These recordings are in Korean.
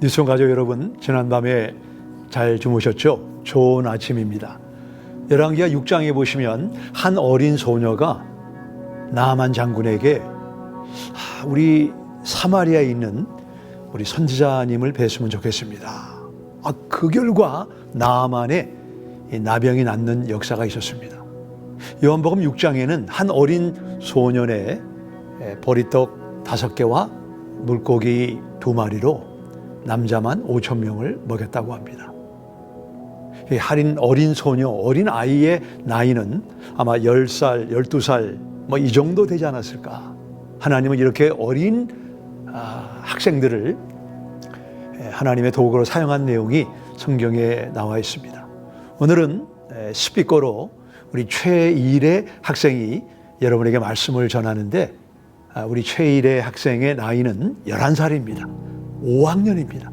뉴스원 가족 여러분, 지난밤에 잘 주무셨죠? 좋은 아침입니다. 열왕기하 6장에 보시면 한 어린 소녀가 나아만 장군에게 우리 사마리아에 있는 우리 선지자님을 뵀으면 좋겠습니다. 그 결과 나아만의 나병이 낫는 역사가 있었습니다. 요한복음 6장에는 한 어린 소년의 보리떡 5개와 물고기 2마리로 남자만 5,000명을 먹였다고 합니다. 어린 소녀, 어린 아이의 나이는 아마 10살, 12살 이 정도 되지 않았을까. 하나님은 이렇게 어린 학생들을 하나님의 도구로 사용한 내용이 성경에 나와 있습니다. 오늘은 스피커로 우리 최일의 학생이 여러분에게 말씀을 전하는데, 우리 최일의 학생의 나이는 11살입니다. 5학년입니다.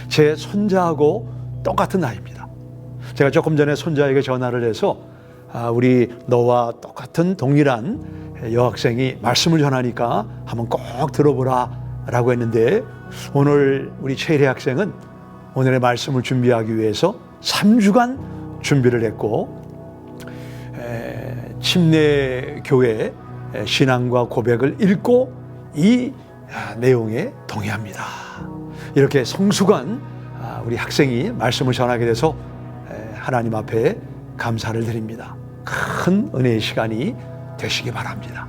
제 손자하고 똑같은 나이입니다. 제가 조금 전에 손자에게 전화를 해서 우리 너와 똑같은 동일한 여학생이 말씀을 전하니까 한번 꼭 들어보라 라고 했는데, 오늘 우리 최일의 학생은 오늘의 말씀을 준비하기 위해서 3주간 준비를 했고, 침례교회 신앙과 고백을 읽고 이 내용에 동의합니다. 이렇게 성숙한 우리 학생이 말씀을 전하게 돼서 하나님 앞에 감사를 드립니다. 큰 은혜의 시간이 되시기 바랍니다.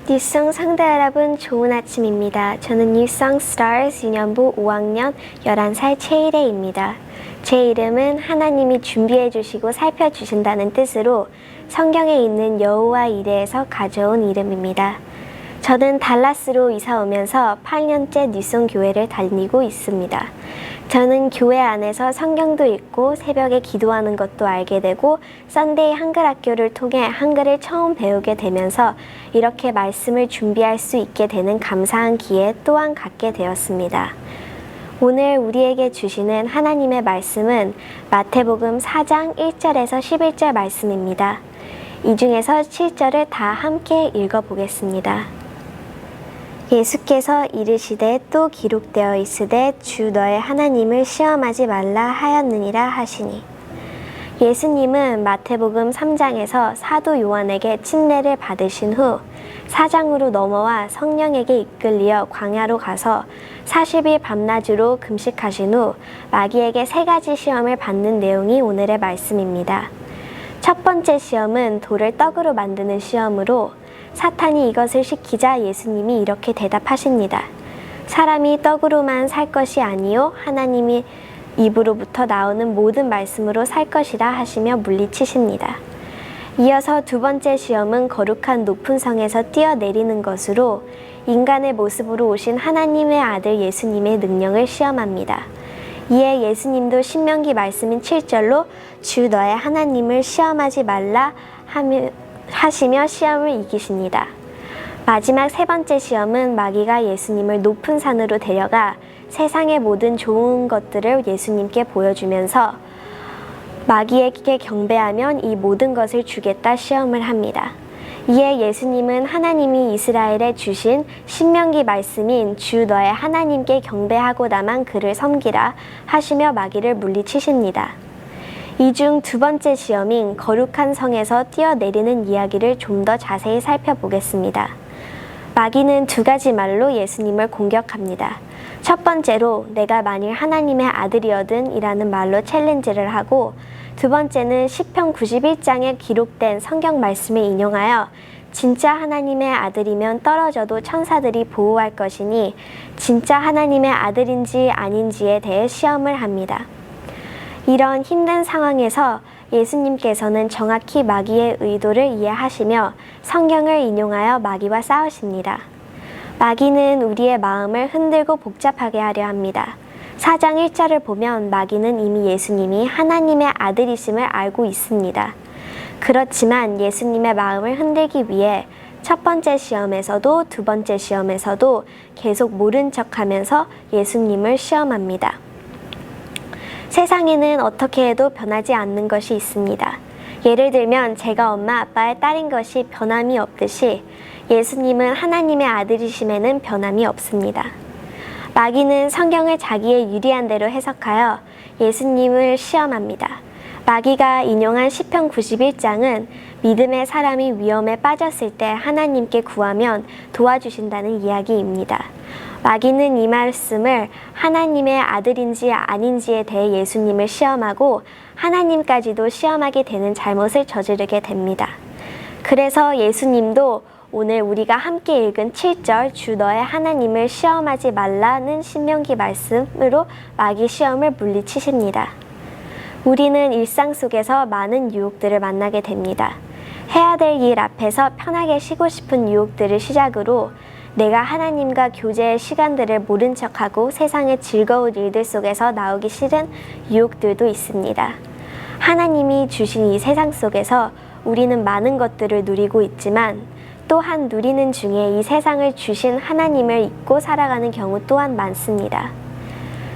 뉴송 성도 여러분, 좋은 아침입니다. 저는 뉴송 스타즈 유년부 5학년 11살 최일혜입니다. 제 이름은 하나님이 준비해 주시고 살펴주신다는 뜻으로 성경에 있는 여호와 이레에서 가져온 이름입니다. 저는 달라스로 이사 오면서 8년째 뉴송 교회를 다니고 있습니다. 저는 교회 안에서 성경도 읽고 새벽에 기도하는 것도 알게 되고, 썬데이 한글 학교를 통해 한글을 처음 배우게 되면서 이렇게 말씀을 준비할 수 있게 되는 감사한 기회 또한 갖게 되었습니다. 오늘 우리에게 주시는 하나님의 말씀은 마태복음 4장 1절에서 11절 말씀입니다. 이 중에서 7절을 다 함께 읽어보겠습니다. 예수께서 이르시되 또 기록되어 있으되 주 너의 하나님을 시험하지 말라 하였느니라 하시니, 예수님은 마태복음 3장에서 사도 요한에게 침례를 받으신 후 4장으로 넘어와 성령에게 이끌리어 광야로 가서 40일 밤낮으로 금식하신 후 마귀에게 3가지 시험을 받는 내용이 오늘의 말씀입니다. 첫 번째 시험은 돌을 떡으로 만드는 시험으로 사탄이 이것을 시키자 예수님이 이렇게 대답하십니다. 사람이 떡으로만 살 것이 아니요 하나님이 입으로부터 나오는 모든 말씀으로 살 것이라 하시며 물리치십니다. 이어서 두 번째 시험은 거룩한 높은 성에서 뛰어내리는 것으로 인간의 모습으로 오신 하나님의 아들 예수님의 능력을 시험합니다. 이에 예수님도 신명기 말씀인 7절로 주 너의 하나님을 시험하지 말라 하시며 시험을 이기십니다. 마지막 세 번째 시험은 마귀가 예수님을 높은 산으로 데려가 세상의 모든 좋은 것들을 예수님께 보여주면서 마귀에게 경배하면 이 모든 것을 주겠다 시험을 합니다. 이에 예수님은 하나님이 이스라엘에 주신 신명기 말씀인 주 너의 하나님께 경배하고다만 그를 섬기라 하시며 마귀를 물리치십니다. 이 중 두 번째 시험인 거룩한 성에서 뛰어내리는 이야기를 좀 더 자세히 살펴보겠습니다. 마귀는 2가지 말로 예수님을 공격합니다. 첫 번째로 내가 만일 하나님의 아들이거든 이라는 말로 챌린지를 하고, 두 번째는 시편 91장에 기록된 성경 말씀을 인용하여 진짜 하나님의 아들이면 떨어져도 천사들이 보호할 것이니 진짜 하나님의 아들인지 아닌지에 대해 시험을 합니다. 이런 힘든 상황에서 예수님께서는 정확히 마귀의 의도를 이해하시며 성경을 인용하여 마귀와 싸우십니다. 마귀는 우리의 마음을 흔들고 복잡하게 하려 합니다. 4장 1절을 보면 마귀는 이미 예수님이 하나님의 아들이심을 알고 있습니다. 그렇지만 예수님의 마음을 흔들기 위해 첫 번째 시험에서도 두 번째 시험에서도 계속 모른 척하면서 예수님을 시험합니다. 세상에는 어떻게 해도 변하지 않는 것이 있습니다. 예를 들면 제가 엄마 아빠의 딸인 것이 변함이 없듯이 예수님은 하나님의 아들이심에는 변함이 없습니다. 마귀는 성경을 자기의 유리한 대로 해석하여 예수님을 시험합니다. 마귀가 인용한 시편 91장은 믿음의 사람이 위험에 빠졌을 때 하나님께 구하면 도와주신다는 이야기입니다. 마귀는 이 말씀을 하나님의 아들인지 아닌지에 대해 예수님을 시험하고 하나님까지도 시험하게 되는 잘못을 저지르게 됩니다. 그래서 예수님도 오늘 우리가 함께 읽은 7절 주 너의 하나님을 시험하지 말라는 신명기 말씀으로 마귀 시험을 물리치십니다. 우리는 일상 속에서 많은 유혹들을 만나게 됩니다. 해야 될 일 앞에서 편하게 쉬고 싶은 유혹들을 시작으로 내가 하나님과 교제의 시간들을 모른 척하고 세상의 즐거운 일들 속에서 나오기 싫은 유혹들도 있습니다. 하나님이 주신 이 세상 속에서 우리는 많은 것들을 누리고 있지만 또한 누리는 중에 이 세상을 주신 하나님을 잊고 살아가는 경우 또한 많습니다.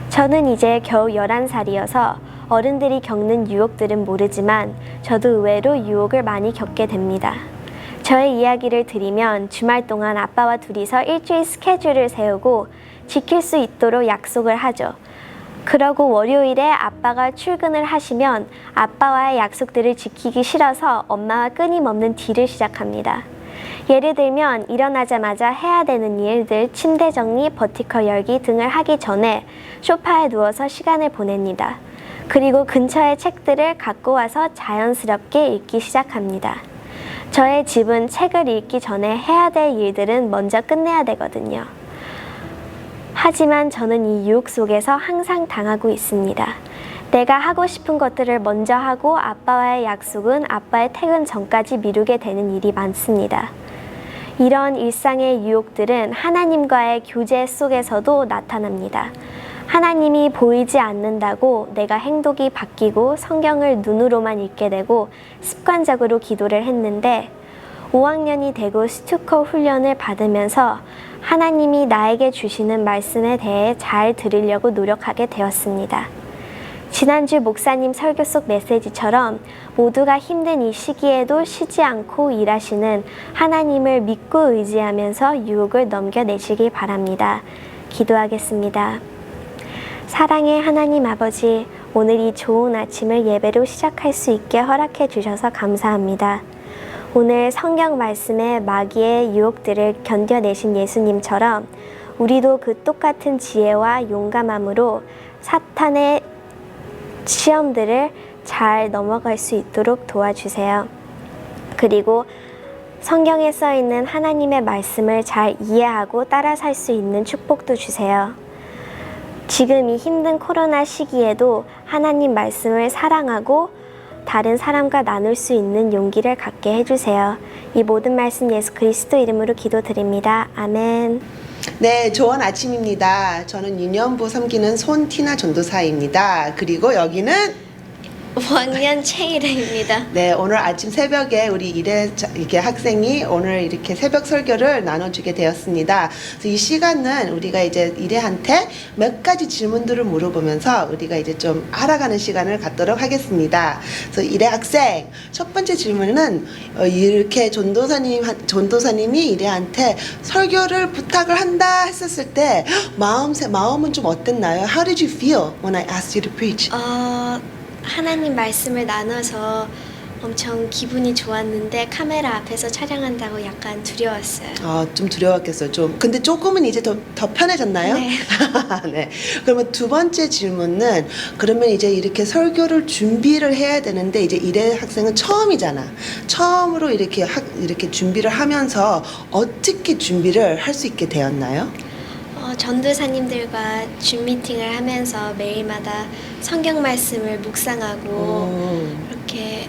저는 이제 겨우 11살이어서 어른들이 겪는 유혹들은 모르지만 저도 의외로 유혹을 많이 겪게 됩니다. 저의 이야기를 드리면 주말 동안 아빠와 둘이서 일주일 스케줄을 세우고 지킬 수 있도록 약속을 하죠. 그러고 월요일에 아빠가 출근을 하시면 아빠와의 약속들을 지키기 싫어서 엄마와 끊임없는 딜을 시작합니다. 예를 들면 일어나자마자 해야 되는 일들, 침대 정리, 버티컬 열기 등을 하기 전에 소파에 누워서 시간을 보냅니다. 그리고 근처의 책들을 갖고 와서 자연스럽게 읽기 시작합니다. 저의 집은 책을 읽기 전에 해야 될 일들은 먼저 끝내야 되거든요. 하지만 저는 이 유혹 속에서 항상 당하고 있습니다. 내가 하고 싶은 것들을 먼저 하고 아빠와의 약속은 아빠의 퇴근 전까지 미루게 되는 일이 많습니다. 이런 일상의 유혹들은 하나님과의 교제 속에서도 나타납니다. 하나님이 보이지 않는다고 내가 행동이 바뀌고 성경을 눈으로만 읽게 되고 습관적으로 기도를 했는데 5학년이 되고 스투커 훈련을 받으면서 하나님이 나에게 주시는 말씀에 대해 잘 들으려고 노력하게 되었습니다. 지난주 목사님 설교 속 메시지처럼 모두가 힘든 이 시기에도 쉬지 않고 일하시는 하나님을 믿고 의지하면서 유혹을 넘겨내시길 바랍니다. 기도하겠습니다. 사랑의 하나님 아버지, 오늘 이 좋은 아침을 예배로 시작할 수 있게 허락해 주셔서 감사합니다. 오늘 성경 말씀에 마귀의 유혹들을 견뎌내신 예수님처럼 우리도 그 똑같은 지혜와 용감함으로 사탄의 시험들을 잘 넘어갈 수 있도록 도와주세요. 그리고 성경에 써 있는 하나님의 말씀을 잘 이해하고 따라 살 수 있는 축복도 주세요. 지금 이 힘든 코로나 시기에도 하나님 말씀을 사랑하고 다른 사람과 나눌 수 있는 용기를 갖게 해주세요. 이 모든 말씀 예수 그리스도 이름으로 기도드립니다. 아멘. 네, 좋은 아침입니다. 저는 유년부 섬기는 손티나 전도사입니다. 그리고 여기는 5학년 최일혜입니다. 네, 오늘 아침 새벽에 우리 이렇게 학생이 오늘 이렇게 새벽 설교를 나눠주게 되었습니다. 그래서 이 시간은 우리가 이제 이래한테 몇 가지 질문들을 물어보면서 우리가 이제 좀 알아가는 시간을 갖도록 하겠습니다. 그래서 이래 학생, 첫 번째 질문은 이렇게 전도사님이 이래한테 설교를 부탁을 한다 했었을 때 마음은 좀 어땠나요? How did you feel when I asked you to preach? 하나님 말씀을 나눠서 엄청 기분이 좋았는데 카메라 앞에서 촬영한다고 약간 두려웠어요. 좀 두려웠겠어요. 근데 조금은 이제 더 편해졌나요? 네. 네. 그러면 두 번째 질문은 그러면 이제 이렇게 설교를 준비를 해야 되는데 이제 이래 학생은 처음이잖아. 처음으로 이렇게 준비를 하면서 어떻게 준비를 할 수 있게 되었나요? 전도사님들과 줌 미팅을 하면서 매일마다 성경 말씀을 묵상하고 이렇게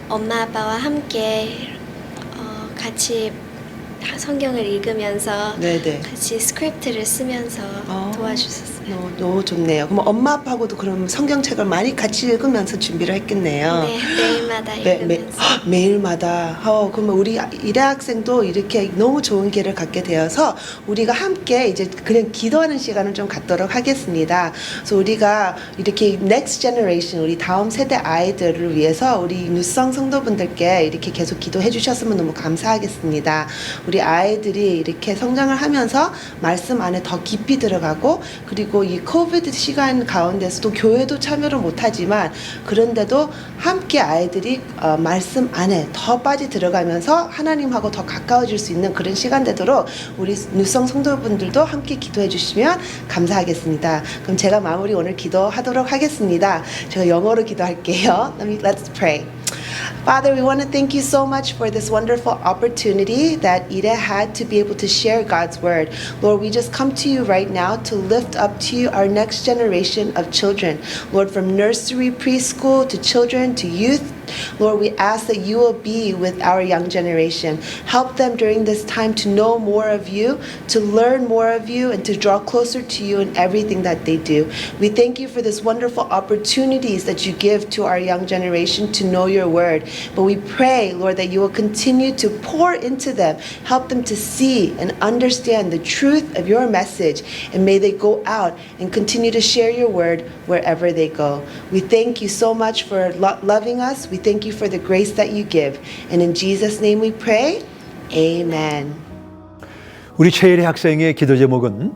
엄마 아빠와 함께 같이 성경을 읽으면서 네네. 같이 스크립트를 쓰면서 도와주셨어요. 너무 좋네요. 그럼 엄마 아빠하고도 그럼 성경책을 많이 같이 읽으면서 준비를 했겠네요. 네, 매일마다 읽으면서. 매일마다. 그러면 우리 일회 학생도 이렇게 너무 좋은 기회를 갖게 되어서 우리가 함께 이제 그냥 기도하는 시간을 좀 갖도록 하겠습니다. 그래서 우리가 이렇게 next generation, 우리 다음 세대 아이들을 위해서 우리 뉴성 성도분들께 이렇게 계속 기도해 주셨으면 너무 감사하겠습니다. 우리 아이들이 이렇게 성장을 하면서 말씀 안에 더 깊이 들어가고, 그리고 이 코비드 시간 가운데서도 교회도 참여를 못하지만 그런데도 함께 아이들이 말씀 안에 더 빠져 들어가면서 하나님하고 더 가까워질 수 있는 그런 시간 되도록 우리 뉴성 성도분들도 함께 기도해 주시면 감사하겠습니다. 그럼 제가 마무리 오늘 기도하도록 하겠습니다. 제가 영어로 기도할게요. Let's pray. Father, we want to thank you so much for this wonderful opportunity that Ida had to be able to share God's word. Lord, we just come to you right now to lift up to you our next generation of children. Lord, from nursery, preschool, to children, to youth, Lord, we ask that you will be with our young generation. Help them during this time to know more of you, to learn more of you, and to draw closer to you in everything that they do. We thank you for this wonderful opportunities that you give to our young generation to know your word. But we pray, Lord, that you will continue to pour into them, help them to see and understand the truth of your message, and may they go out and continue to share your word wherever they go. We thank you so much for loving us. We thank you for the grace that you give. And in Jesus' name we pray. Amen. 우리 최일의 학생의 기도 제목은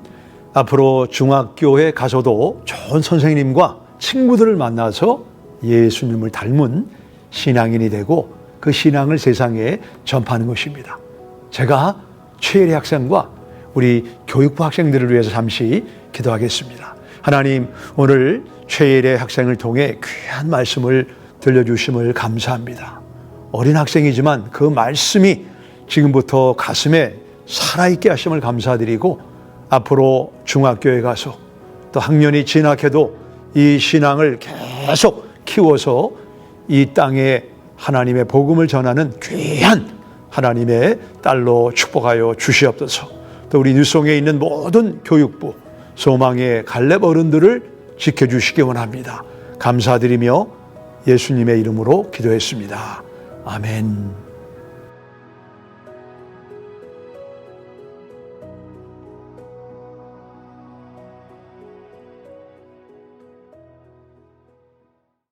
앞으로 중학교에 가서도 좋은 선생님과 친구들을 만나서 예수님을 닮은 신앙인이 되고 그 신앙을 세상에 전파하는 것입니다. 제가 최일의 학생과 우리 교육부 학생들을 위해서 잠시 기도하겠습니다. 하나님, 오늘 최일의 학생을 통해 귀한 말씀을 들려주심을 감사합니다. 어린 학생이지만 그 말씀이 지금부터 가슴에 살아있게 하심을 감사드리고, 앞으로 중학교에 가서 또 학년이 지나게도 이 신앙을 계속 키워서 이 땅에 하나님의 복음을 전하는 귀한 하나님의 딸로 축복하여 주시옵소서. 또 우리 뉴송에 있는 모든 교육부, 소망의 갈렙 어른들을 지켜주시기 원합니다. 감사드리며 예수님의 이름으로 기도했습니다. 아멘.